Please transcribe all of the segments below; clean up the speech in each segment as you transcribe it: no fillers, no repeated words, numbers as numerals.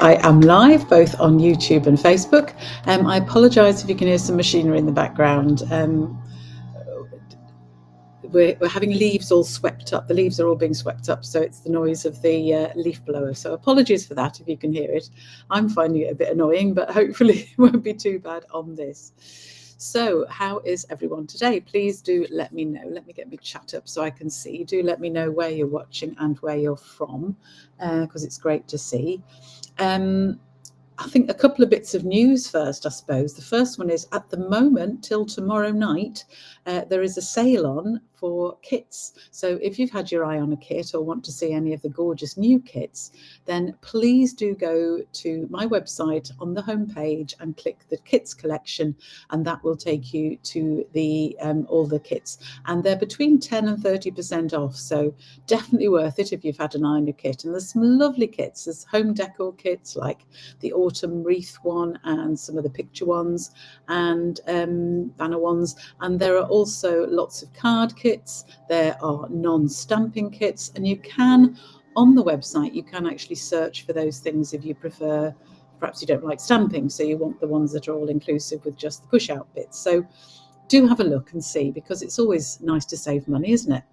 I am live both on YouTube and Facebook. I apologise if you can hear some machinery in the background. We're having leaves all swept up. The leaves are all being swept up, so it's the noise of the leaf blower. So apologies for that if you can hear it. I'm finding it a bit annoying, but hopefully it won't be too bad on this. So how is everyone today? Please do let me know. Let me get my chat up so I can see. Do let me know where you're watching and where you're from, because it's great to see. I think a couple of bits of news first, I suppose. The first one is, at the moment, till tomorrow night, there is a sale on for kits. So if you've had your eye on a kit or want to see any of the gorgeous new kits, then please do go to my website on the homepage and click the kits collection, and that will take you to the all the kits. And they're between 10 and 30% off, so definitely worth it if you've had an eye on your kit. And there's some lovely kits. There's home decor kits like the autumn wreath one and some of the picture ones and banner ones, and there are also lots of card kits. There are non-stamping kits, and you can, on the website, you can actually search for those things if you prefer. Perhaps you don't like stamping, so you want the ones that are all inclusive with just the push out bits. So do have a look and see, because it's always nice to save money, isn't it?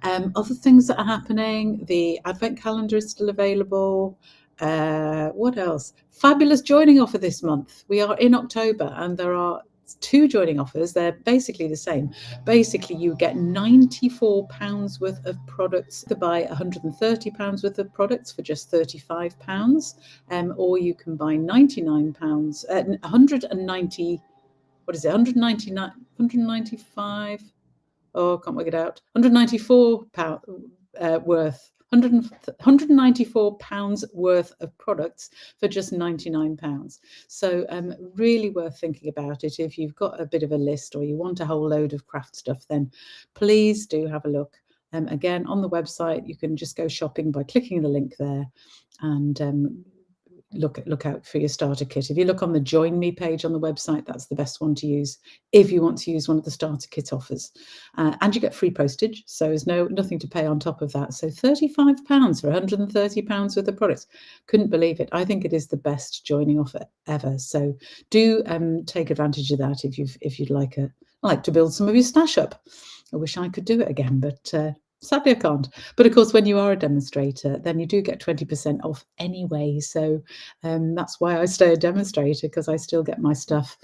Other things that are happening, the advent calendar is still available. What else? Fabulous joining offer this month. We are in October and there are 2 joining offers. They're basically the same. Basically, you get £94 worth of products to buy £130 worth of products for just £35, or you can buy £99, 190. What is it? 199, 195. Oh, I can't work it out. £194 worth. £194 worth of products for just £99. So really worth thinking about it. If you've got a bit of a list or you want a whole load of craft stuff, then please do have a look. Again, on the website, you can just go shopping by clicking the link there and look out for your starter kit. If you look on the Join Me page on the website, that's the best one to use if you want to use one of the starter kit offers. And you get free postage, so there's nothing to pay on top of that. So £35 for £130 worth of products. Couldn't believe it. I think it is the best joining offer ever. So do take advantage of that if you'd like to build some of your stash up. I wish I could do it again, but sadly, I can't. But of course, when you are a demonstrator, then you do get 20% off anyway. So that's why I stay a demonstrator, because I still get my stuff,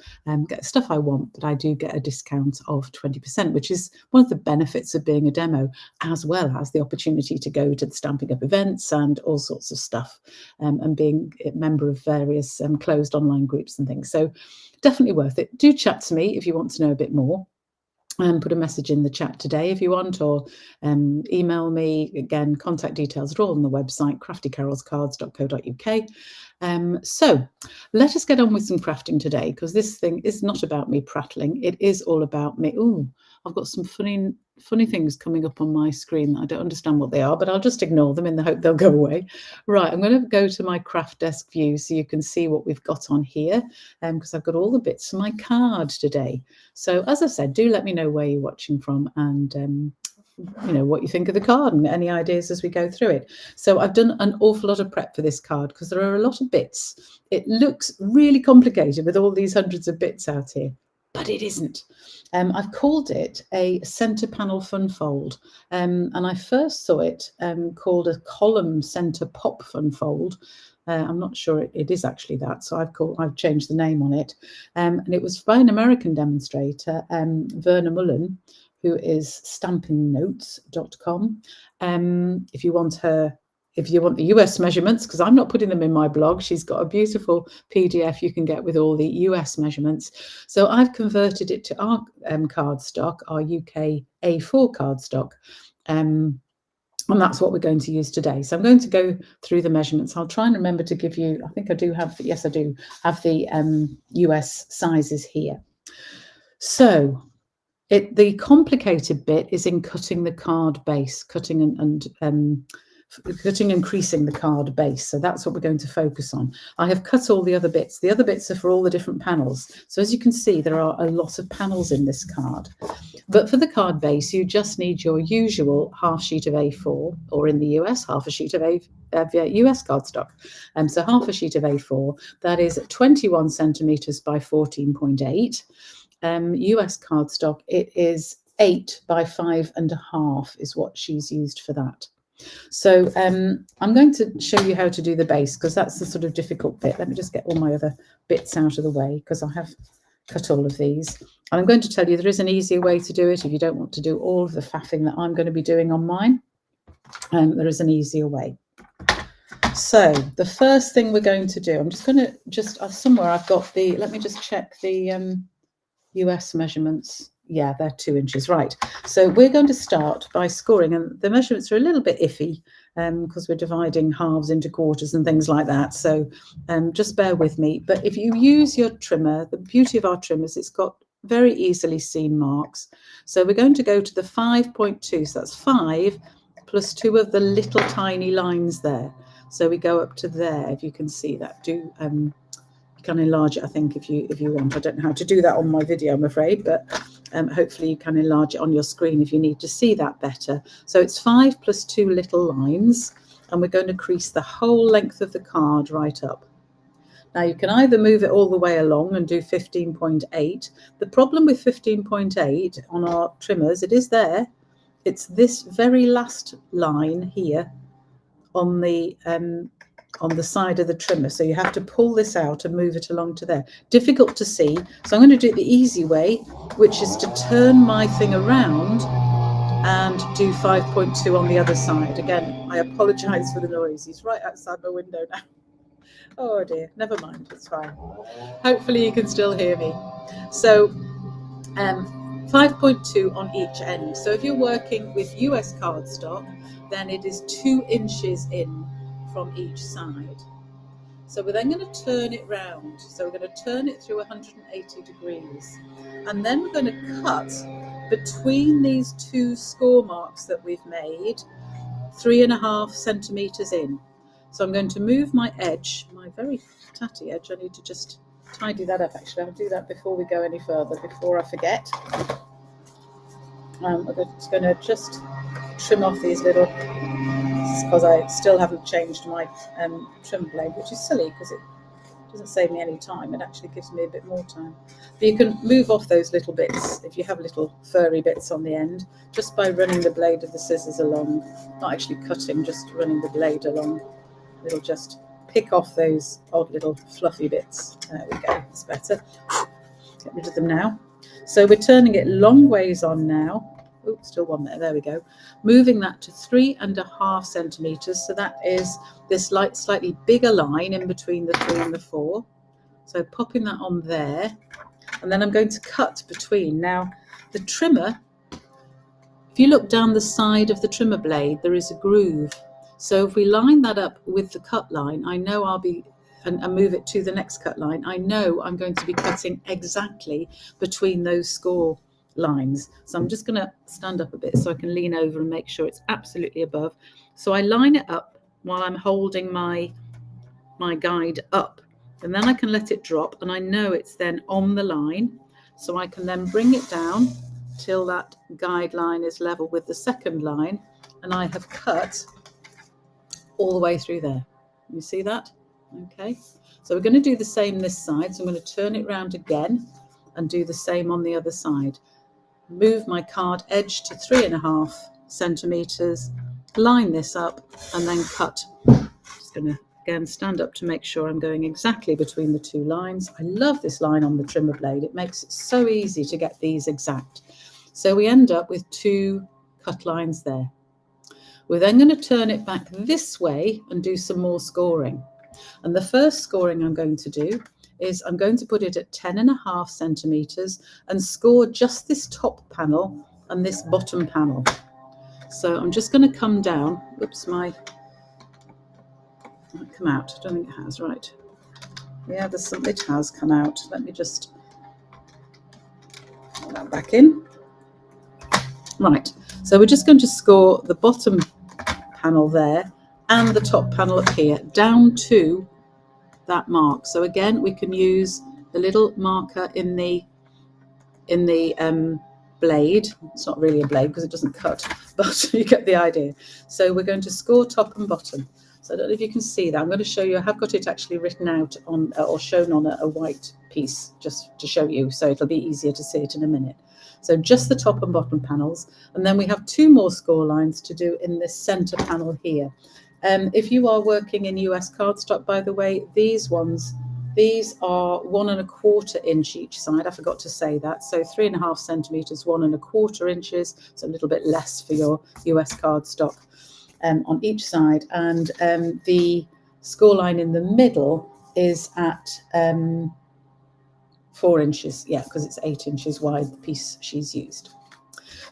get stuff I want, but I do get a discount of 20%, which is one of the benefits of being a demo, as well as the opportunity to go to the Stamping Up events and all sorts of stuff, and being a member of various closed online groups and things. So definitely worth it. Do chat to me if you want to know a bit more. Put a message in the chat today if you want, or email me. Again, contact details are all on the website, craftycarolscards.co.uk. So let us get on with some crafting today, because this thing is not about me prattling. It is all about me. Oh, I've got some funny things coming up on my screen that I don't understand what they are, but I'll just ignore them in the hope they'll go away. Right, I'm going to go to my craft desk view so you can see what we've got on here, because I've got all the bits for my card today. So as I said, do let me know where you're watching from and what you think of the card and any ideas as we go through it. So I've done an awful lot of prep for this card because there are a lot of bits. It looks really complicated with all these hundreds of bits out here, but it isn't. I've called it a centre panel funfold, and I first saw it called a column centre pop funfold. I'm not sure it is actually that, so I've changed the name on it, and it was by an American demonstrator, Verna Mulllen, who is stampingnotes.com. If you want the US measurements, because I'm not putting them in my blog, she's got a beautiful PDF you can get with all the US measurements. So I've converted it to our cardstock, our UK A4 cardstock. And that's what we're going to use today. So I'm going to go through the measurements. I'll try and remember to give you, I think I do have, yes, I do have the US sizes here. So the complicated bit is in cutting the card base, cutting and cutting and creasing the card base. So that's what we're going to focus on. I have cut all the other bits. The other bits are for all the different panels. So as you can see, there are a lot of panels in this card. But for the card base, you just need your usual half sheet of A4, or in the US, half a sheet of US cardstock. So half a sheet of A4, that is 21 centimeters by 14.8. US cardstock, it is 8 by 5.5 is what she's used for that. So I'm going to show you how to do the base, because that's the sort of difficult bit. Let me just get all my other bits out of the way, because I have cut all of these. And I'm going to tell you there is an easier way to do it if you don't want to do all of the faffing that I'm going to be doing on mine. There is an easier way. So the first thing we're going to do, I'm just going to somewhere I've got the, let me just check the US measurements. Yeah, they're 2 inches, right. So we're going to start by scoring, and the measurements are a little bit iffy because we're dividing halves into quarters and things like that. So just bear with me. But if you use your trimmer, the beauty of our trimmers, it's got very easily seen marks. So we're going to go to the 5.2. So that's 5 plus 2 of the little tiny lines there. So we go up to there, if you can see that. You can enlarge it, I think, if you want. I don't know how to do that on my video, I'm afraid, but hopefully you can enlarge it on your screen if you need to see that better. So it's 5 plus 2 little lines, and we're going to crease the whole length of the card right up. Now you can either move it all the way along and do 15.8. The problem with 15.8 on our trimmers, it is there. It's this very last line here on the side of the trimmer. So you have to pull this out and move it along to there. Difficult to see. So I'm going to do it the easy way, which is to turn my thing around and do 5.2 on the other side. Again, I apologize for the noise. He's right outside my window now. Oh dear, never mind, it's fine. Hopefully you can still hear me. So 5.2 on each end. So if you're working with US cardstock, then it is 2 inches in from each side. So we're then going to turn it round. So we're going to turn it through 180 degrees. And then we're going to cut between these 2 score marks that we've made 3.5 centimeters in. So I'm going to move my edge, my very tatty edge. I need to just tidy that up, actually. I'll do that before we go any further, before I forget. I'm going to just trim off these little, because I still haven't changed my trim blade, which is silly because it doesn't save me any time. It actually gives me a bit more time. But you can move off those little bits if you have little furry bits on the end, just by running the blade of the scissors along, not actually cutting, just running the blade along. It'll just pick off those odd little fluffy bits. There we go, it's better. Get rid of them now. So we're turning it long ways on now. Oh, still one there. There we go. Moving that to 3.5 centimeters. So that is this slightly bigger line in between the 3 and the 4. So popping that on there. And then I'm going to cut between. Now, the trimmer, if you look down the side of the trimmer blade, there is a groove. So if we line that up with the cut line, I know I'll be, and move it to the next cut line, I know I'm going to be cutting exactly between those score lines. So I'm just going to stand up a bit so I can lean over and make sure it's absolutely above. So I line it up while I'm holding my guide up, and then I can let it drop, and I know it's then on the line. So I can then bring it down till that guide line is level with the second line, and I have cut all the way through there. You see that? Okay, so we're going to do the same this side. So I'm going to turn it round again and do the same on the other side. Move my card edge to 3.5 centimeters, line this up, and then cut. Just going to again stand up to make sure I'm going exactly between the 2 lines. I love this line on the trimmer blade. It makes it so easy to get these exact. So we end up with 2 cut lines there. We're then going to turn it back this way and do some more scoring. And the first scoring I'm going to do is I'm going to put it at 10.5 centimeters and score just this top panel and this bottom panel. So I'm just going to come down. Oops, might come out. I don't think it has, right. Yeah, it has come out. Let me just put that back in. Right, so we're just going to score the bottom panel there and the top panel up here down to that mark. So again, we can use the little marker in the blade. It's not really a blade because it doesn't cut, but you get the idea. So we're going to score top and bottom. So I don't know if you can see that. I'm going to show you. I have got it actually written out on or shown on a white piece just to show you, so it'll be easier to see it in a minute. So just the top and bottom panels, and then we have 2 more score lines to do in this center panel here. If you are working in US cardstock, by the way, these are 1 1/4 inch each side. I forgot to say that. So 3.5 centimeters, 1 1/4 inches. So a little bit less for your US cardstock on each side. And the score line in the middle is at 4 inches. Yeah, because it's 8 inches wide, the piece she's used.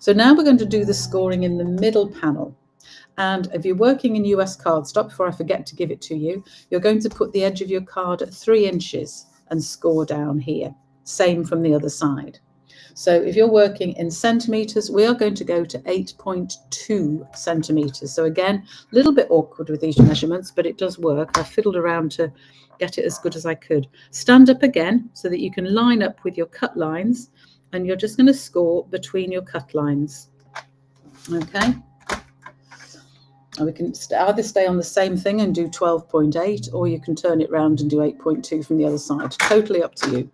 So now we're going to do the scoring in the middle panel. And if you're working in US cardstock, before I forget to give it to you, you're going to put the edge of your card at 3 inches and score down here. Same from the other side. So if you're working in centimeters, we are going to go to 8.2 centimeters. So again, a little bit awkward with these measurements, but it does work. I fiddled around to get it as good as I could. Stand up again so that you can line up with your cut lines, and you're just going to score between your cut lines. Okay. And we can either stay on the same thing and do 12.8, or you can turn it round and do 8.2 from the other side. Totally up to you.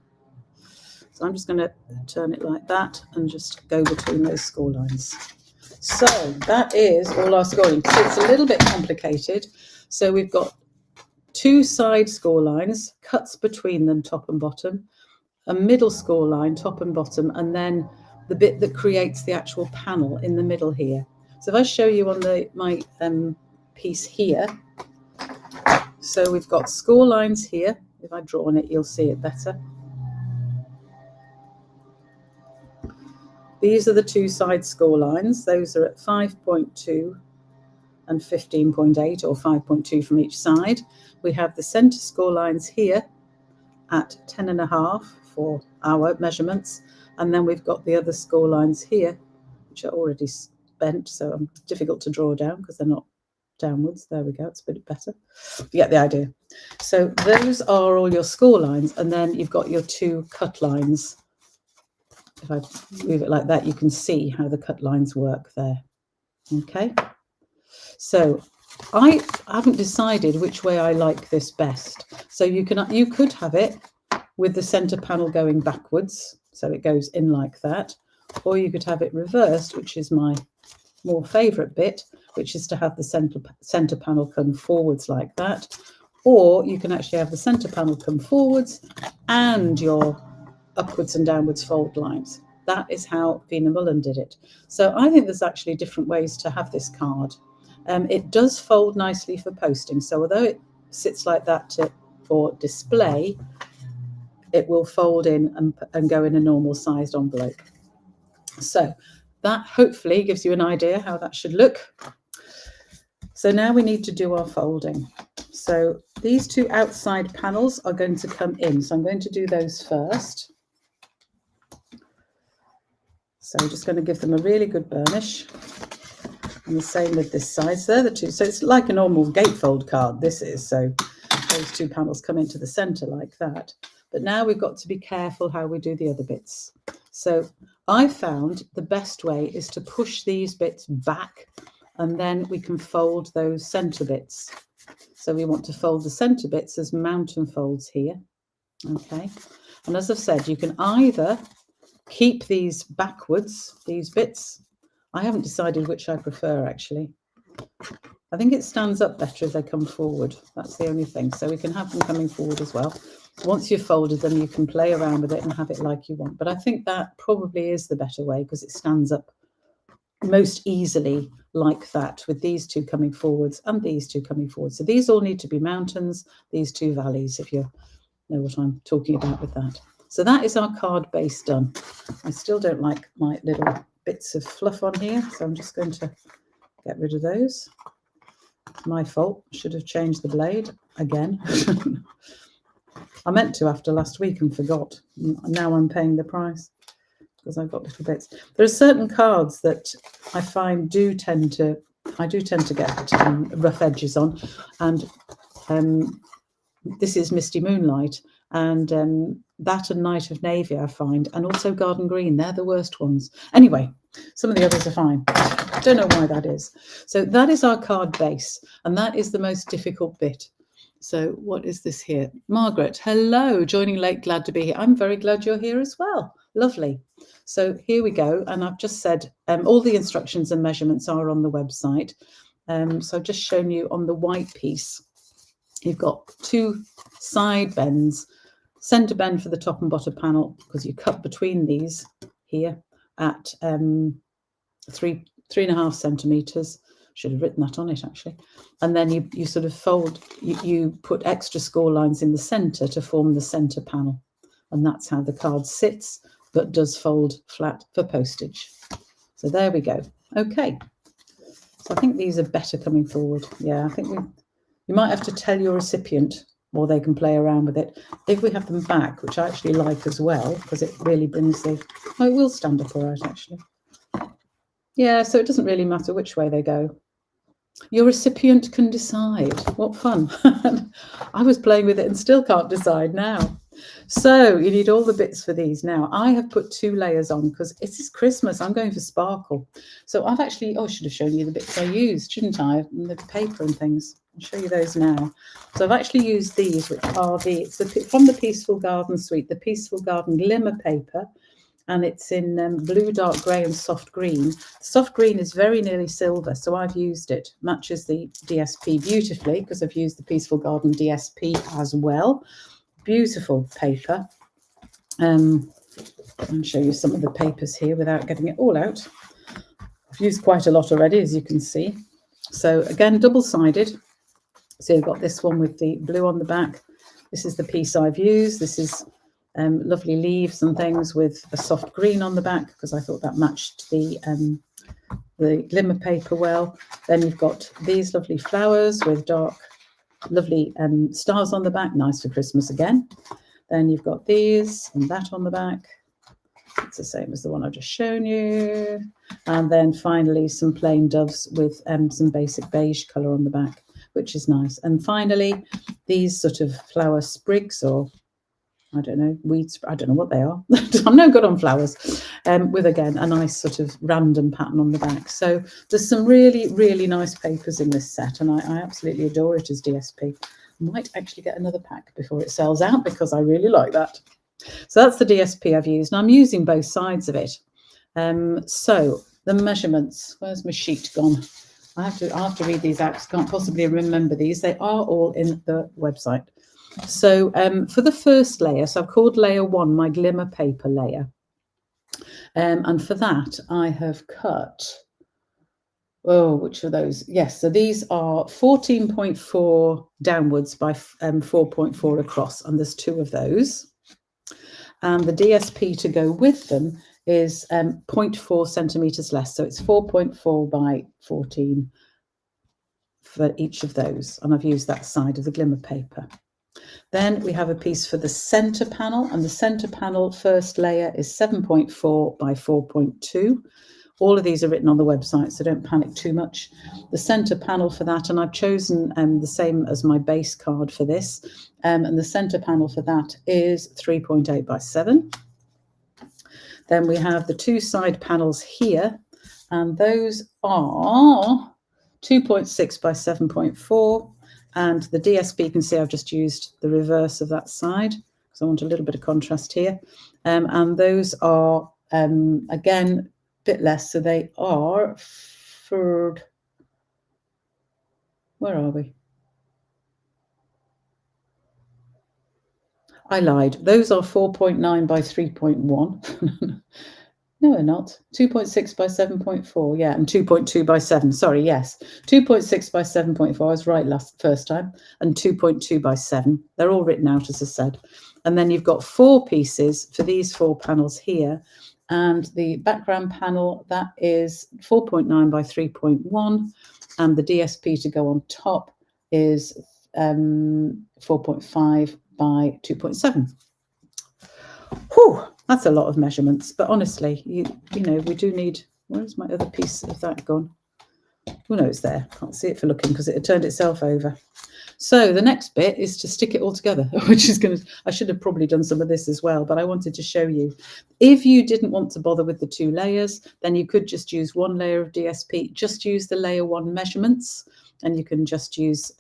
So I'm just going to turn it like that and just go between those score lines. So that is all our scoring. So it's a little bit complicated. So we've got 2 side score lines, cuts between them, top and bottom, a middle score line, top and bottom, and then the bit that creates the actual panel in the middle here. So if I show you on my piece here, so we've got score lines here. If I draw on it, you'll see it better. These are the 2 side score lines. Those are at 5.2 and 15.8, or 5.2 from each side. We have the center score lines here at 10.5 for our measurements. And then we've got the other score lines here, which are already bent, so difficult to draw down because they're not downwards. There we go, it's a bit better. You get the idea. So those are all your score lines, and then you've got your 2 cut lines. If I move it like that, you can see how the cut lines work there. Okay, so I haven't decided which way I like this best. So you could have it with the center panel going backwards, so it goes in like that, or you could have it reversed, which is my more favorite bit, which is to have the center panel come forwards like that, or you can actually have the center panel come forwards and your upwards and downwards fold lines. That is how Verna Mulllen did it. So I think there's actually different ways to have this card. It does fold nicely for posting. So although it sits like that for display, it will fold in and go in a normal sized envelope. So that hopefully gives you an idea how that should look. So now we need to do our folding. So these 2 outside panels are going to come in. So I'm going to do those first. So I'm just going to give them a really good burnish. And the same with this side. So they're the 2. So it's like a normal gatefold card, this is. So those 2 panels come into the center like that. But now we've got to be careful how we do the other bits. So I found the best way is to push these bits back, and then we can fold those center bits. So we want to fold the center bits as mountain folds here. Okay. And as I've said, you can either keep these backwards, these bits. I haven't decided which I prefer, actually. I think it stands up better if they come forward. That's the only thing. So we can have them coming forward as well. Once you've folded them, you can play around with it and have it like you want. But I think that probably is the better way because it stands up most easily like that, with these 2 coming forwards and these 2 coming forward. So these all need to be mountains, these 2 valleys, if you know what I'm talking about with that. So that is our card base done. I still don't like my little bits of fluff on here, so I'm just going to get rid of those. My fault. Should have changed the blade again. I meant to after last week and forgot. Now I'm paying the price because I've got little bits. There are certain cards that I find do tend to I do tend to get rough edges on, and this is Misty Moonlight, and that and Night of Navy I find, and also Garden Green, they're the worst ones. Anyway, some of the others are fine. I don't know why that is. So that is our card base, and that is the most difficult bit. So what is this here? Margaret, hello, joining late, glad to be here. I'm very glad you're here as well. Lovely. So here we go, and I've just said all the instructions and measurements are on the website. So I've just shown you on the white piece, you've got 2 side bends, centre bend for the top and bottom panel, because you cut between these here at 3.5 centimetres. Should have written that on it actually. And then you sort of fold, you put extra score lines in the centre to form the centre panel. And that's how the card sits, but does fold flat for postage. So there we go. Okay. So I think these are better coming forward. Yeah, I think you might have to tell your recipient, or they can play around with it. If we have them back, which I actually like as well, because it really brings the... Oh, it will stand up all right, actually. Yeah, so it doesn't really matter which way they go. Your recipient can decide. What fun. I was playing with it and still can't decide now. So you need all the bits for these. Now, I have put 2 layers on because it is Christmas. I'm going for sparkle. So I've actually... Oh, I should have shown you the bits I used, shouldn't I? And the paper and things. I'll show you those now. So I've actually used these, which are from the Peaceful Garden suite, the Peaceful Garden glimmer paper. And it's in blue, dark grey and soft green. Soft green is very nearly silver, so I've used it. Matches the DSP beautifully because I've used the Peaceful Garden DSP as well. Beautiful paper. I'll show you some of the papers here without getting it all out. I've used quite a lot already, as you can see. So again, double-sided. So you've got this one with the blue on the back. This is the piece I've used. This is lovely leaves and things with a soft green on the back because I thought that matched the glimmer paper well. Then you've got these lovely flowers with dark, lovely stars on the back, nice for Christmas again. Then you've got these and that on the back. It's the same as the one I've just shown you. And then finally some plain doves with some basic beige colour on the back, which is nice. And finally, these sort of flower sprigs, or I don't know, weeds, I don't know what they are. I'm no good on flowers, with, again, a nice sort of random pattern on the back. So there's some really, really nice papers in this set, and I absolutely adore it as DSP. I might actually get another pack before it sells out because I really like that. So that's the DSP I've used, and I'm using both sides of it. So the measurements, where's my sheet gone? I have to read these out because I can't possibly remember these. They are all in the website. So for the first layer, so I've called layer 1 my glimmer paper layer. And for that, I have cut, oh, which are those? Yes, so these are 14.4 downwards by 4.4 across, and there's 2 of those. And the DSP to go with them is 0.4 centimetres less. So it's 4.4 by 14 for each of those. And I've used that side of the glimmer paper. Then we have a piece for the centre panel, and the centre panel first layer is 7.4 by 4.2. All of these are written on the website, so don't panic too much. The centre panel for that, and I've chosen the same as my base card for this, and the centre panel for that is 3.8 by 7. Then we have the 2 side panels here, and those are 2.6 by 7.4. And the DSP, you can see I've just used the reverse of that side because I want a little bit of contrast here. And those are, again, a bit less. So they are for, where are we? I lied. Those are 4.9 by 3.1. No, they're not. 2.6 by 7.4, yeah, and 2.2 by 7. Sorry, yes. 2.6 by 7.4, I was right first time, and 2.2 by 7. They're all written out, as I said. And then you've got 4 pieces for these 4 panels here. And the background panel, that is 4.9 by 3.1. And the DSP to go on top is 4.5 by 2.7. Whew, that's a lot of measurements, but honestly, you know, we do need, where's my other piece of that gone? Oh no, it's there. Can't see it for looking because it had turned itself over. So the next bit is to stick it all together, which is going to, I should have probably done some of this as well, but I wanted to show you. If you didn't want to bother with the 2 layers, then you could just use 1 layer of DSP, just use the layer 1 measurements, and you can just use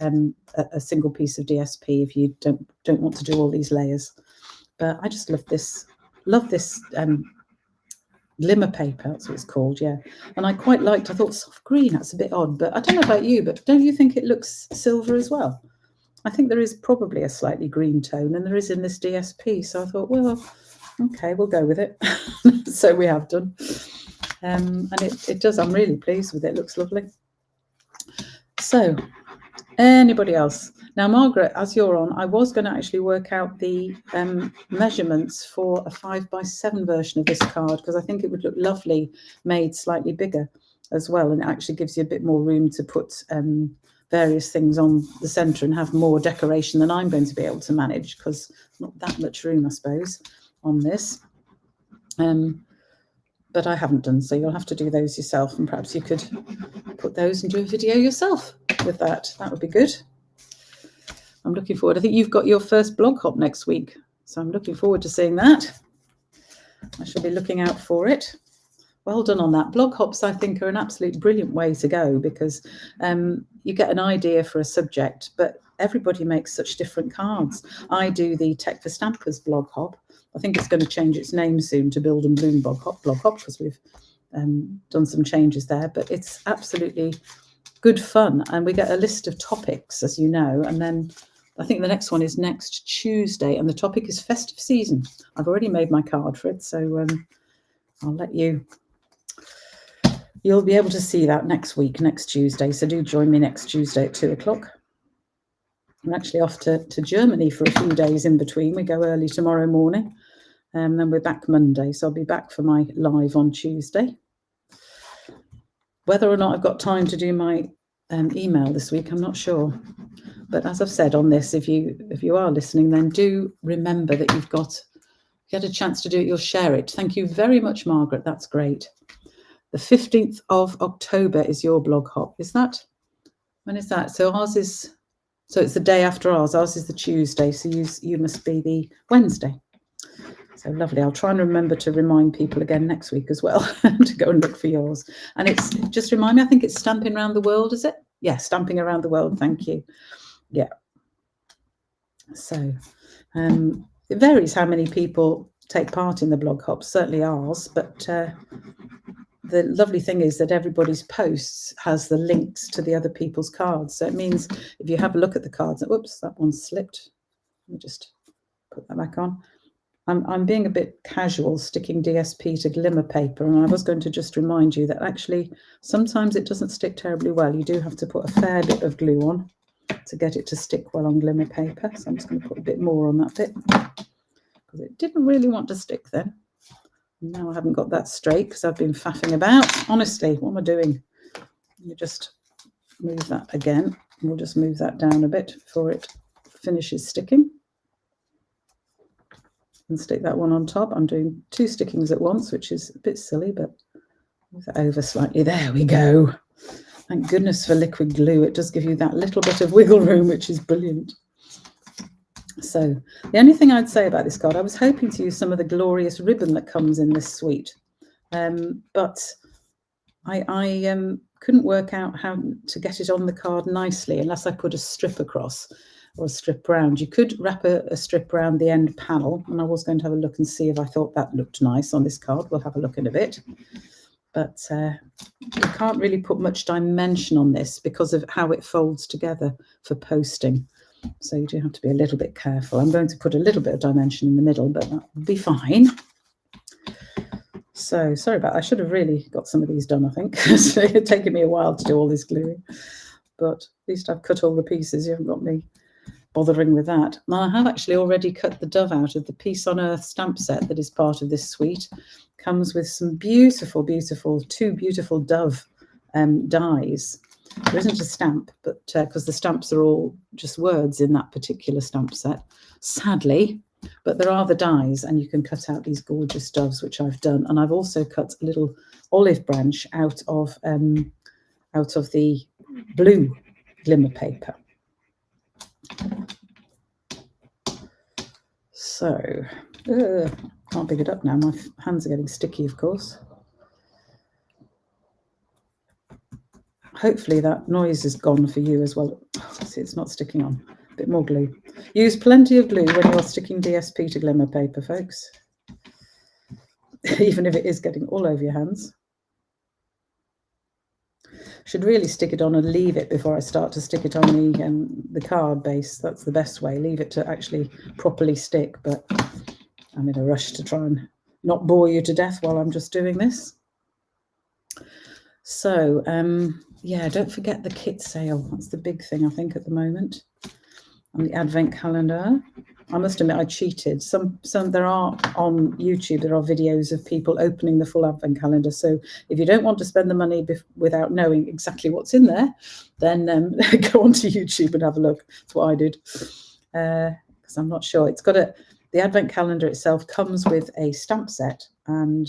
a single piece of DSP if you don't want to do all these layers. But I just love this glimmer paper, that's what it's called, yeah. And I quite liked, I thought soft green, that's a bit odd, but I don't know about you, but don't you think it looks silver as well? I think there is probably a slightly green tone, and there is in this DSP, so I thought, well, okay, we'll go with it. So we have done. And it does, I'm really pleased with it, looks lovely. So, anybody else? Now, Margaret, as you're on, I was going to actually work out the measurements for a 5x7 version of this card, because I think it would look lovely made slightly bigger as well, and it actually gives you a bit more room to put various things on the centre and have more decoration than I'm going to be able to manage, because not that much room, I suppose, on this. But I haven't done, so you'll have to do those yourself, and perhaps you could put those and do a video yourself with that. That would be good. I'm looking forward. I think you've got your first blog hop next week, so I'm looking forward to seeing that. I shall be looking out for it. Well done on that. Blog hops, I think, are an absolute brilliant way to go, because you get an idea for a subject, but everybody makes such different cards. I do the Tech for Stampers blog hop. I think it's going to change its name soon to Build and Bloom blog hop, because we've done some changes there, but it's absolutely good fun. And we get a list of topics, as you know, and then I think the next one is next Tuesday, and the topic is festive season. I've already made my card for it, so I'll let you'll be able to see that next week, next Tuesday. So do join me next Tuesday at 2 o'clock. I'm actually off to Germany for a few days in between. We go early tomorrow morning, and then we're back Monday. So I'll be back for my live on Tuesday. Whether or not I've got time to do my email this week, I'm not sure. But as I've said on this, if you are listening, then do remember that if you get a chance to do it, you'll share it. Thank you very much, Margaret. That's great. The 15th of October is your blog hop. Is that? When is that? So ours is, so it's the day after ours. Ours is the Tuesday. So you must be the Wednesday. So lovely. I'll try and remember to remind people again next week as well to go and look for yours. And it's, just remind me, I think it's Stamping Around the World, is it? Yeah, Stamping Around the World. Thank you. Yeah. So it varies how many people take part in the blog hops, certainly ours, but the lovely thing is that everybody's posts has the links to the other people's cards. So it means if you have a look at the cards, whoops, that one slipped. Let me just put that back on. I'm being a bit casual sticking DSP to glimmer paper, and I was going to just remind you that actually sometimes it doesn't stick terribly well. You do have to put a fair bit of glue on to get it to stick well on glimmer paper. So I'm just going to put a bit more on that bit, because it didn't really want to stick then. Now I haven't got that straight because I've been faffing about. Honestly, what am I doing? Let me just move that again. We'll just move that down a bit before it finishes sticking. And stick that one on top. I'm doing 2 stickings at once, which is a bit silly, but move that over slightly. There we go. Thank goodness for liquid glue. It does give you that little bit of wiggle room, which is brilliant. So the only thing I'd say about this card, I was hoping to use some of the glorious ribbon that comes in this suite, but I couldn't work out how to get it on the card nicely unless I put a strip across or a strip round. You could wrap a strip around the end panel, and I was going to have a look and see if I thought that looked nice on this card. We'll have a look in a bit. But you can't really put much dimension on this because of how it folds together for posting. So you do have to be a little bit careful. I'm going to put a little bit of dimension in the middle, but that will be fine. So sorry about that. I should have really got some of these done, I think. It's taken me a while to do all this gluing. But at least I've cut all the pieces. You haven't got me bothering with that. Now, I have actually already cut the dove out of the Peace on Earth stamp set that is part of this suite. Comes with some beautiful, 2 beautiful dove dies. There isn't a stamp, but because the stamps are all just words in that particular stamp set, sadly, but there are the dies, and you can cut out these gorgeous doves, which I've done. And I've also cut a little olive branch out of out of the blue glimmer paper. So, can't pick it up now. My hands are getting sticky, of course. Hopefully that noise is gone for you as well. See, it's not sticking on. A bit more glue. Use plenty of glue when you're sticking DSP to glimmer paper, folks. Even if it is getting all over your hands. Should really stick it on and leave it before I start to stick it on the card base. That's the best way. Leave it to actually properly stick, but I'm in a rush to try and not bore you to death while I'm just doing this. So, yeah, don't forget the kit sale. That's the big thing, I think, at the moment. And the advent calendar. I must admit, I cheated. Some there are on YouTube. There are videos of people opening the full advent calendar. So if you don't want to spend the money without knowing exactly what's in there, then go onto YouTube and have a look. That's what I did, because I'm not sure. It's got the advent calendar itself comes with a stamp set, and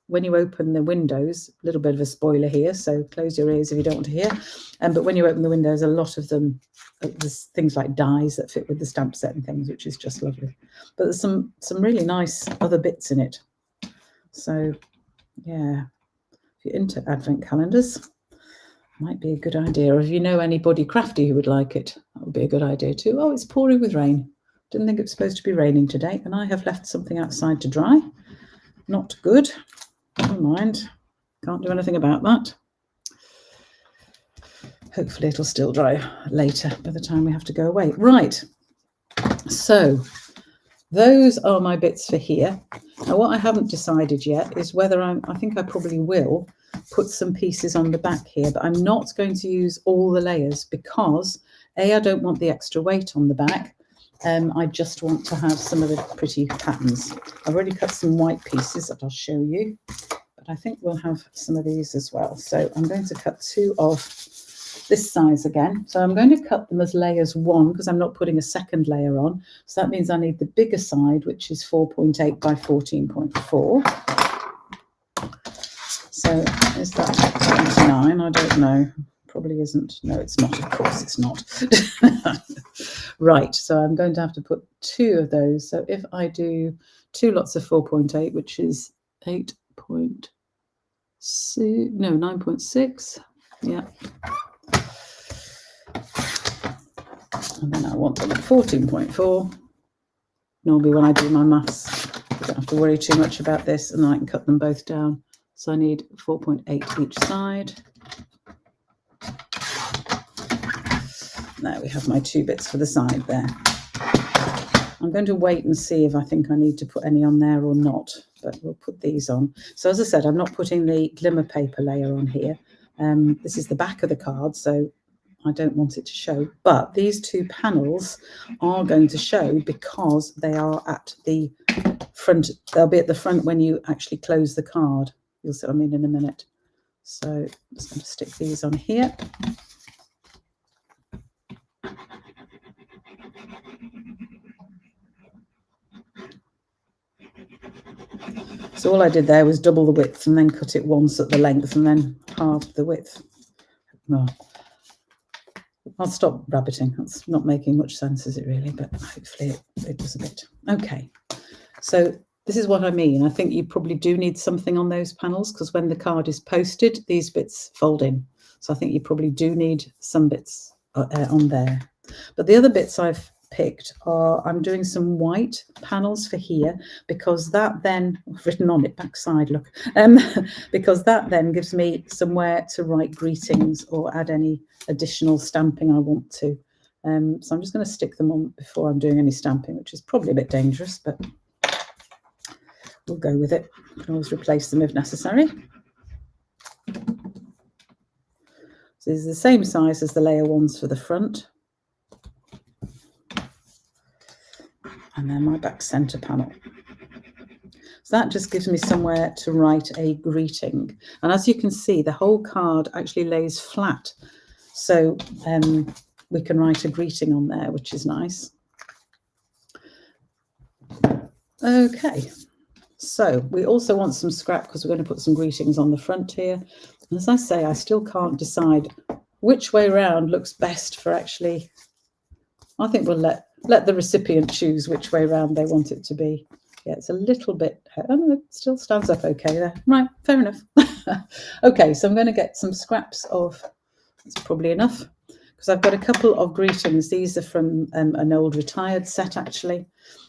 when you open the windows, a little bit of a spoiler here, so close your ears if you don't want to hear. But when you open the windows, a lot of them, there's things like dies that fit with the stamp set and things, which is just lovely. But there's some really nice other bits in it. So, yeah, if you're into advent calendars, might be a good idea. Or if you know anybody crafty who would like it, that would be a good idea too. Oh, it's pouring with rain. Didn't think it was supposed to be raining today, and I have left something outside to dry. Not good. Never mind. Can't do anything about that. Hopefully it'll still dry later by the time we have to go away. Right. So those are my bits for here. Now what I haven't decided yet is whether I think I probably will put some pieces on the back here, but I'm not going to use all the layers because I don't want the extra weight on the back. I just want to have some of the pretty patterns. I've already cut some white pieces that I'll show you, but I think we'll have some of these as well. So I'm going to cut 2 of this size again. So I'm going to cut them as layers 1 because I'm not putting a second layer on. So that means I need the bigger side, which is 4.8 by 14.4. So is that 29? I don't know. Probably isn't. No, it's not. Of course it's not. Right, so I'm going to have to put 2 of those. So if I do 2 lots of 4.8, which is 9.6. Yeah. And then I want them at 14.4. Normally when I do my maths, I don't have to worry too much about this, and I can cut them both down. So I need 4.8 each side. There we have my 2 bits for the side there. I'm going to wait and see if I think I need to put any on there or not, but we'll put these on. So as I said, I'm not putting the glimmer paper layer on here. This is the back of the card, so I don't want it to show. But these 2 panels are going to show because they are at the front. They'll be at the front when you actually close the card. You'll see what I mean in a minute. So I'm just going to stick these on here. So all I did there was double the width and then cut it once at the length and then halved the width. No, I'll stop rabbiting. That's not making much sense, is it really? But hopefully it does a bit. Okay, so this is what I mean. I think you probably do need something on those panels because when the card is posted, these bits fold in. So I think you probably do need some bits on there. But the other bits I've picked are, I'm doing some white panels for here because that then, written on it backside, look, because that then gives me somewhere to write greetings or add any additional stamping I want to. So I'm just going to stick them on before I'm doing any stamping, which is probably a bit dangerous, but we'll go with it. You can always replace them if necessary. So these are the same size as the layer 1s for the front. And then my back centre panel. So that just gives me somewhere to write a greeting. And as you can see, the whole card actually lays flat. So we can write a greeting on there, which is nice. Okay, so we also want some scrap because we're going to put some greetings on the front here. As I say, I still can't decide which way round looks best for actually. I think we'll let the recipient choose which way round they want it to be. Yeah, it's a little bit, oh no, it still stands up okay there. Right, fair enough. Okay, so I'm going to get some scraps of, that's probably enough, because I've got a couple of greetings. These are from an old retired set actually,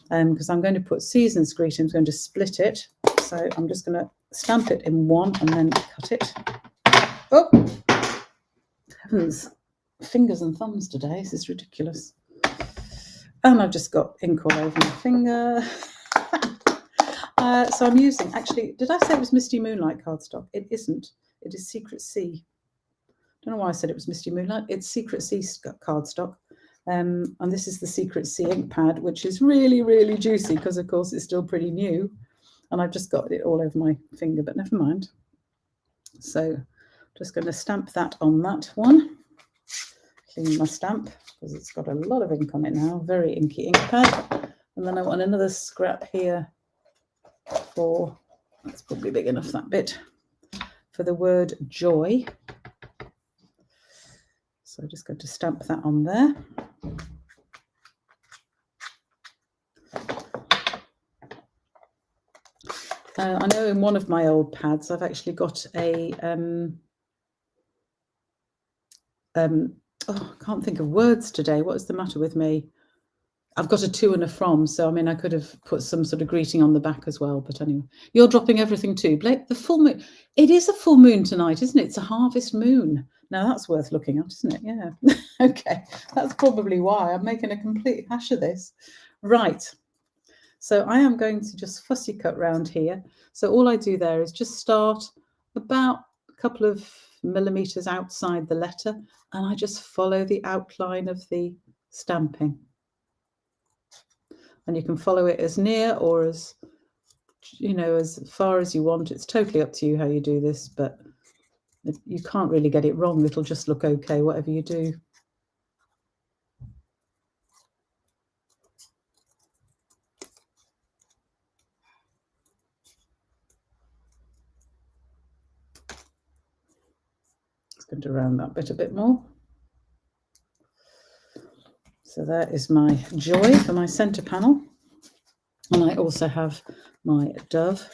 because I'm going to put seasons greetings, I'm going to split it. So I'm just going to stamp it in one and then cut it. Oh, heavens, fingers and thumbs today, this is ridiculous. And I've just got ink all over my finger. So I'm using, actually, did I say it was Misty Moonlight cardstock? It isn't. It is Secret Sea. Don't know why I said it was Misty Moonlight. It's Secret Sea cardstock. And this is the Secret Sea ink pad, which is really, really juicy because, of course, it's still pretty new. And I've just got it all over my finger, but never mind. So I'm just going to stamp that on that one. Clean my stamp because it's got a lot of ink on it now. Very inky ink pad. And then I want another scrap here for, that's probably big enough, that bit, for the word joy. So I'm just going to stamp that on there. I know in one of my old pads I've actually got a oh, I can't think of words today. What is the matter with me? I've got a to and a from, so I mean I could have put some sort of greeting on the back as well, but anyway. You're dropping everything too, Blake. The full moon, it is a full moon tonight, isn't it? It's a harvest moon. Now that's worth looking at, isn't it? Yeah. Okay, that's probably why I'm making a complete hash of this. Right, so I am going to just fussy cut round here. So all I do there is just start about a couple of millimeters outside the letter, and I just follow the outline of the stamping. And you can follow it as near or as, you know, as far as you want. It's totally up to you how you do this, but you can't really get it wrong. It'll just look okay, whatever you do. Just going to round that bit a bit more. So that is my joy for my center panel. And I also have my dove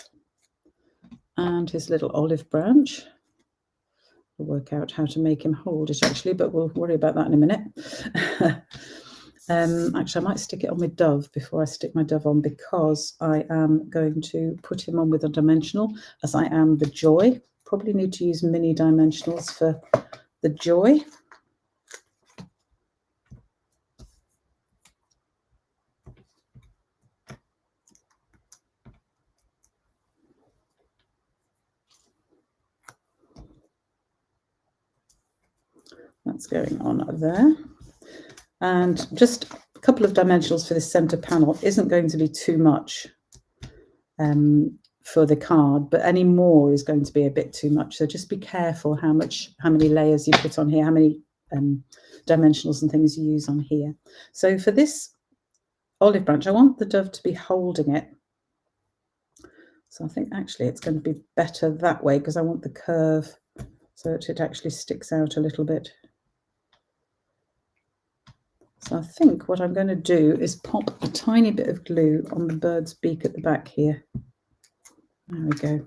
and his little olive branch. We'll work out how to make him hold it actually, but we'll worry about that in a minute. Actually, I might stick it on with dove before I stick my dove on, because I am going to put him on with a dimensional, as I am the joy. Probably need to use mini dimensionals for the joy. That's going on there. And just a couple of dimensionals for this center panel isn't going to be too much for the card, but any more is going to be a bit too much. So just be careful how many layers you put on here, how many dimensionals and things you use on here. So for this olive branch, I want the dove to be holding it. So I think actually it's going to be better that way, because I want the curve so that it actually sticks out a little bit. So I think what I'm going to do is pop a tiny bit of glue on the bird's beak at the back here. There we go.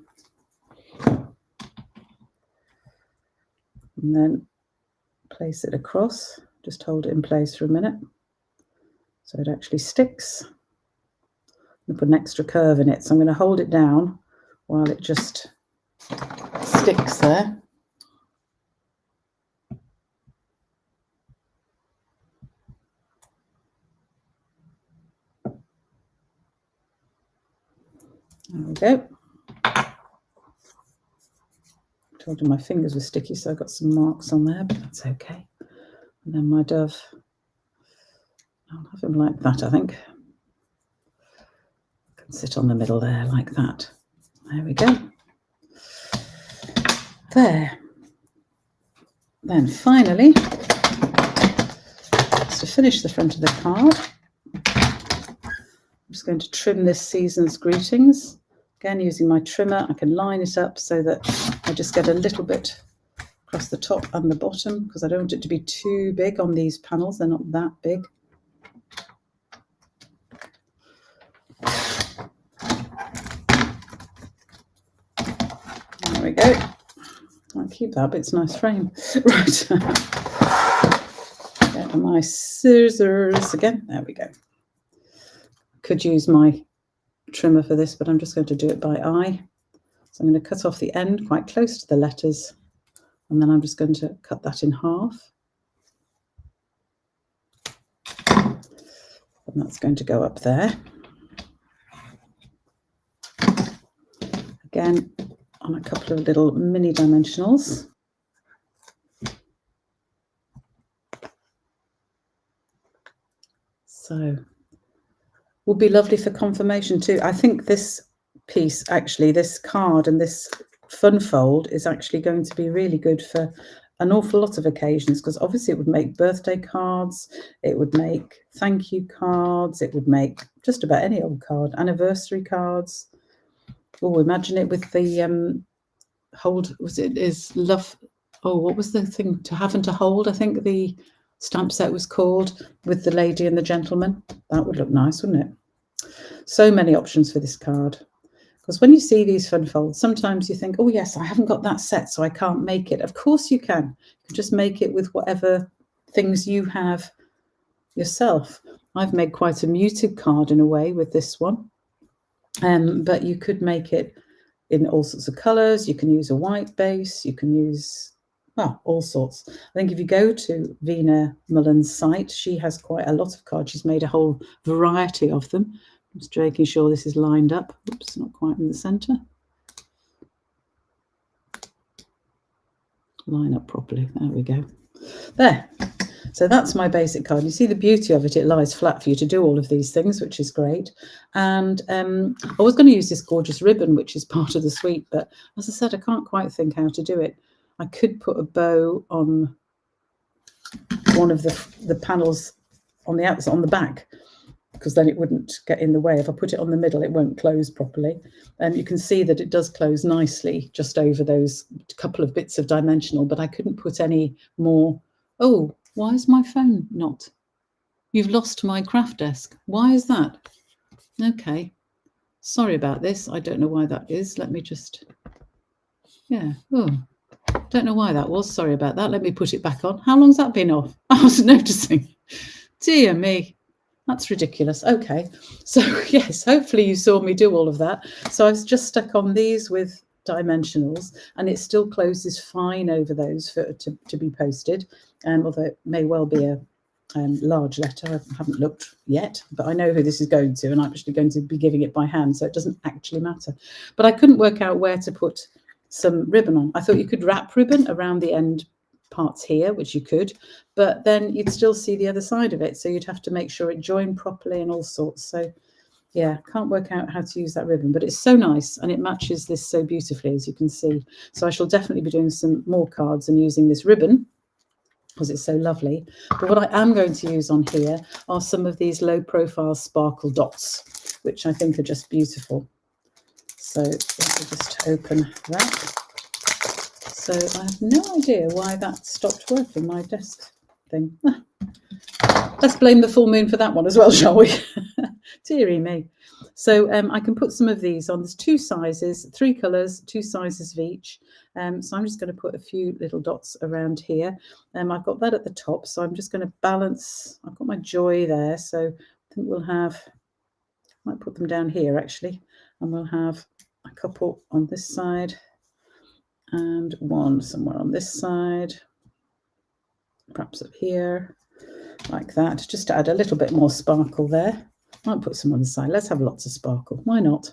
And then place it across. Just hold it in place for a minute so it actually sticks. And put an extra curve in it. So I'm going to hold it down while it just sticks there. There we go. I told you my fingers were sticky, so I got some marks on there, but that's okay. And then my dove, I'll have him like that, I think. Can sit on the middle there like that. There we go. There. Then finally, to finish the front of the card, I'm just going to trim this season's greetings. Again, using my trimmer, I can line it up so that I just get a little bit across the top and the bottom, because I don't want it to be too big on these panels. They're not that big. There we go. I'll keep that, but it's a nice frame. Right. Get my scissors again. There we go. Could use my trimmer for this, but I'm just going to do it by eye. So I'm going to cut off the end quite close to the letters, and then I'm just going to cut that in half. And that's going to go up there. Again, on a couple of little mini dimensionals. So, would be lovely for confirmation too. I think this piece, actually, this card and this fun fold is actually going to be really good for an awful lot of occasions, because obviously it would make birthday cards, it would make thank you cards, it would make just about any old card, anniversary cards. Oh, imagine it with the hold, is love, oh, what was the thing, to have and to hold, I think the stamp set was called, with the lady and the gentleman. That would look nice, wouldn't it? So many options for this card. Because when you see these fun folds, sometimes you think, oh yes, I haven't got that set, so I can't make it. Of course you can. You can just make it with whatever things you have yourself. I've made quite a muted card in a way with this one. But you could make it in all sorts of colours. You can use a white base. You can use, well, all sorts. I think if you go to Verna Mullen's site, she has quite a lot of cards. She's made a whole variety of them. I'm just making sure this is lined up. Oops, not quite in the centre. Line up properly. There we go. There. So that's my basic card. You see the beauty of it. It lies flat for you to do all of these things, which is great. And I was going to use this gorgeous ribbon, which is part of the suite, but as I said, I can't quite think how to do it. I could put a bow on one of the panels on the outside, on the back, because then it wouldn't get in the way. If I put it on the middle, it won't close properly. You can see that it does close nicely just over those couple of bits of dimensional, but I couldn't put any more. Oh, why is my phone not? You've lost my craft desk. Why is that? Okay. Sorry about this. I don't know why that is. Let me just, yeah. Oh, don't know why that was. Sorry about that. Let me put it back on. How long's that been off? I was noticing. Dear me. That's ridiculous. Okay. So yes, hopefully you saw me do all of that. So I was just stuck on these with dimensionals, and it still closes fine over those for to be posted. Although it may well be a large letter. I haven't looked yet, but I know who this is going to, and I'm actually going to be giving it by hand, so it doesn't actually matter. But I couldn't work out where to put some ribbon on. I thought you could wrap ribbon around the end parts here, which you could, but then you'd still see the other side of it, so you'd have to make sure it joined properly and all sorts. So yeah, can't work out how to use that ribbon, but it's so nice and it matches this so beautifully, as you can see. So I shall definitely be doing some more cards and using this ribbon because it's so lovely. But what I am going to use on here are some of these low profile sparkle dots, which I think are just beautiful. So let me just open that. So I have no idea why that stopped working, my desk thing. Let's blame the full moon for that one as well, shall we? Dearie me. So I can put some of these on. There's two sizes, 3 colours, 2 sizes of each. So I'm just going to put a few little dots around here. I've got that at the top, so I'm just going to balance. I've got my joy there, so I think we'll have, I might put them down here actually, and we'll have a couple on this side and one somewhere on this side, perhaps up here, like that, just to add a little bit more sparkle there. I might put some on the side. Let's have lots of sparkle. Why not?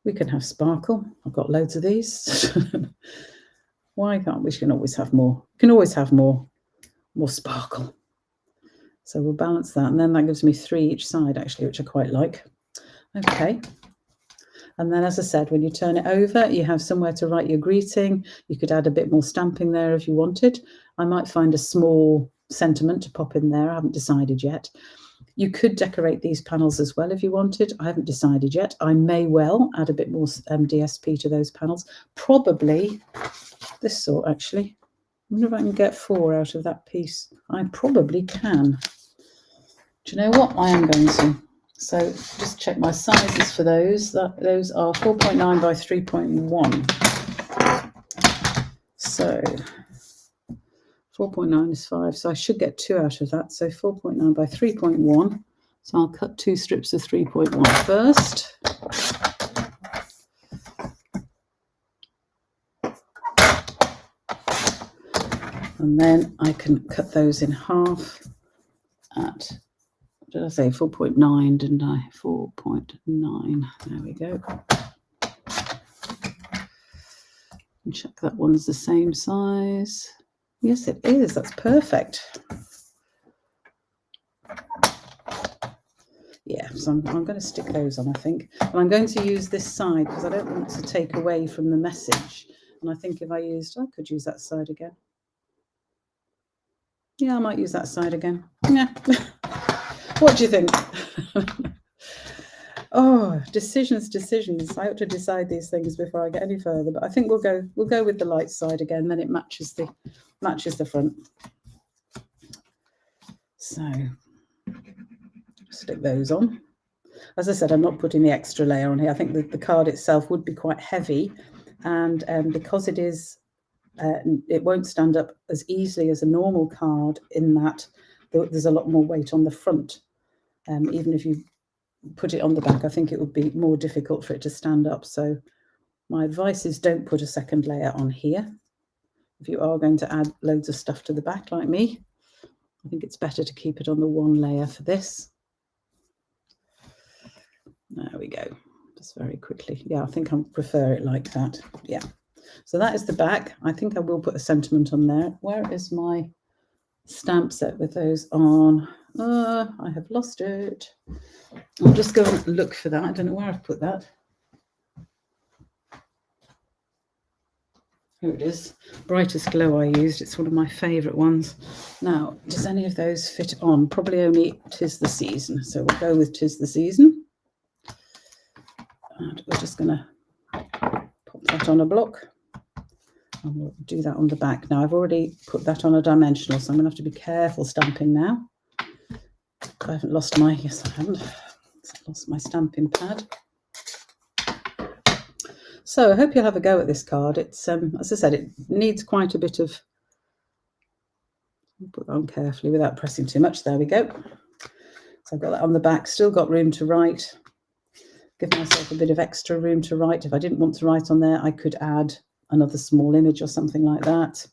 We can have sparkle. I've got loads of these. Why can't we? We can always have more. We can always have more sparkle. So we'll balance that. And then that gives me 3 each side, actually, which I quite like. Okay. And then, as I said, when you turn it over, you have somewhere to write your greeting. You could add a bit more stamping there if you wanted. I might find a small sentiment to pop in there. I haven't decided yet. You could decorate these panels as well if you wanted. I haven't decided yet. I may well add a bit more DSP to those panels. Probably this sort, actually. I wonder if I can get 4 out of that piece. I probably can. Do you know what? I am going to. So just check my sizes for those. Those are 4.9 by 3.1. So 4.9 is 5, so I should get 2 out of that. So 4.9 by 3.1. So I'll cut 2 strips of 3.1 first. And then I can cut those in half at, what did I say, 4.9, didn't I? 4.9. There we go. And check that one's the same size. Yes, it is. That's perfect. Yeah, so I'm going to stick those on, I think. And I'm going to use this side because I don't want to take away from the message. And I think if I could use that side again. Yeah, I might use that side again. Yeah. What do you think? Oh, decisions. I ought to decide these things before I get any further. But I think we'll go with the light side again. Then it matches the front. So stick those on. As I said, I'm not putting the extra layer on here. I think that the card itself would be quite heavy, and because it is, it won't stand up as easily as a normal card. In that there's a lot more weight on the front. Even if you put it on the back, I think it would be more difficult for it to stand up. So my advice is don't put a second layer on here. If you are going to add loads of stuff to the back like me, I think it's better to keep it on the one layer for this. There we go. Just very quickly. Yeah, I think I prefer it like that. Yeah. So that is the back. I think I will put a sentiment on there. Where is my stamp set with those on? I have lost it. I'll just go and look for that. I don't know where I've put that. Here it is. Brightest Glow I used. It's one of my favourite ones. Now, does any of those fit on? Probably only 'Tis the Season. So we'll go with 'Tis the Season. And we're just going to pop that on a block. And we'll do that on the back. Now, I've already put that on a dimensional, so I'm going to have to be careful stamping now. I haven't lost my, yes I haven't, lost my stamping pad. So I hope you'll have a go at this card. It's, as I said, it needs quite a bit of, put that on carefully without pressing too much. There we go. So I've got that on the back, still got room to write. Give myself a bit of extra room to write. If I didn't want to write on there, I could add another small image or something like that.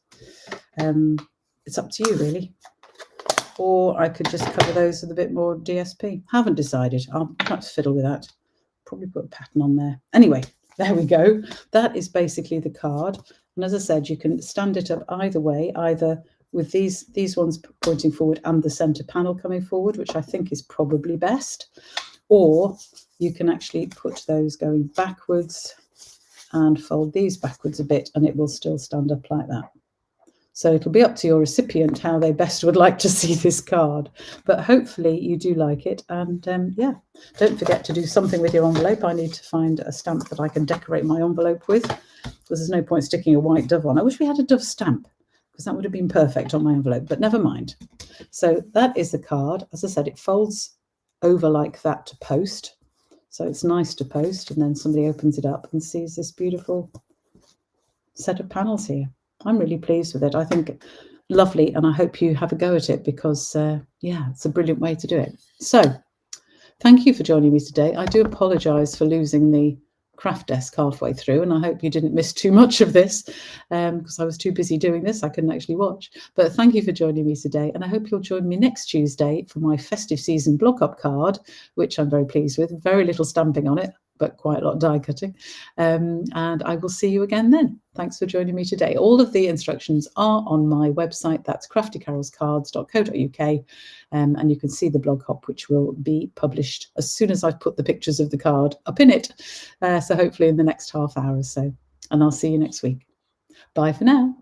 It's up to you, really. Or I could just cover those with a bit more DSP. Haven't decided. I'll perhaps fiddle with that. Probably put a pattern on there. Anyway, there we go. That is basically the card. And as I said, you can stand it up either way, either with these ones pointing forward and the center panel coming forward, which I think is probably best. Or you can actually put those going backwards and fold these backwards a bit, and it will still stand up like that. So it'll be up to your recipient how they best would like to see this card. But hopefully you do like it. And yeah, don't forget to do something with your envelope. I need to find a stamp that I can decorate my envelope with, because there's no point sticking a white dove on. I wish we had a dove stamp, because that would have been perfect on my envelope, but never mind. So that is the card. As I said, it folds over like that to post. So it's nice to post, and then somebody opens it up and sees this beautiful set of panels here. I'm really pleased with it. I think lovely, and I hope you have a go at it, because yeah, it's a brilliant way to do it. So thank you for joining me today. I do apologise for losing the craft desk halfway through, and I hope you didn't miss too much of this, because I was too busy doing this. I couldn't actually watch. But thank you for joining me today, and I hope you'll join me next Tuesday for my festive season block up card, which I'm very pleased with. Very little stamping on it, but quite a lot of die cutting. And I will see you again then. Thanks for joining me today. All of the instructions are on my website. That's craftycarolscards.co.uk. And you can see the blog hop, which will be published as soon as I've put the pictures of the card up in it. So hopefully in the next half hour or so. And I'll see you next week. Bye for now.